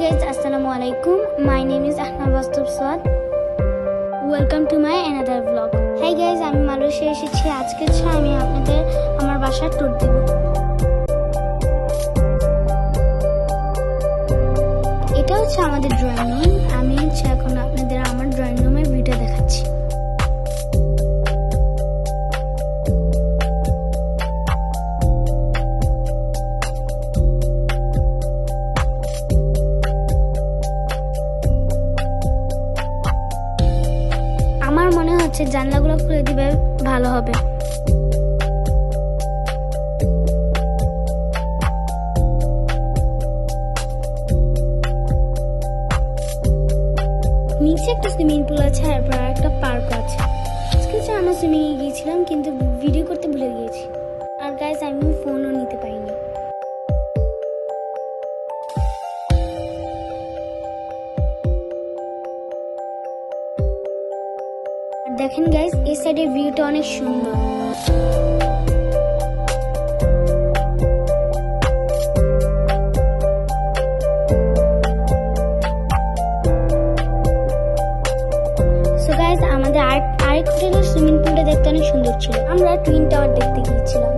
Hi guys, Assalamu alaikum. My name is Ahna Bastub Swad. Welcome to my another vlog. Hi guys, আমি Malaysia এসেছি। আজকে আমি আপনাদের আমার বাসার ট্যুর দিব। এটা হচ্ছে আমাদের ড্রয়িং রুম। আমি এখন আপনাদের আমার ড্রয়িং রুমের ভিডিও দেখাচ্ছি। আমার মনে হচ্ছে জানলাগুলো খুলে দিবে ভালো হবে। নিচে একটা সুইমিং পুল আছে আর একটা পার্ক আছে। আজকে আমরা সুইমিং এ গিয়েছিলাম কিন্তু ভিডিও করতে ভুলে গিয়েছি। আর গাইস আমি ফোনও নিতে পারিনি। দেখেন গাইস, এই সাইডের ভিউটা অনেক সুন্দর। সো গাইস, আমাদের আরেক হোটেলের সুইমিং পুলটা দেখতে অনেক সুন্দর ছিল। আমরা টুইন টাওয়ার দেখতে গিয়েছিলাম।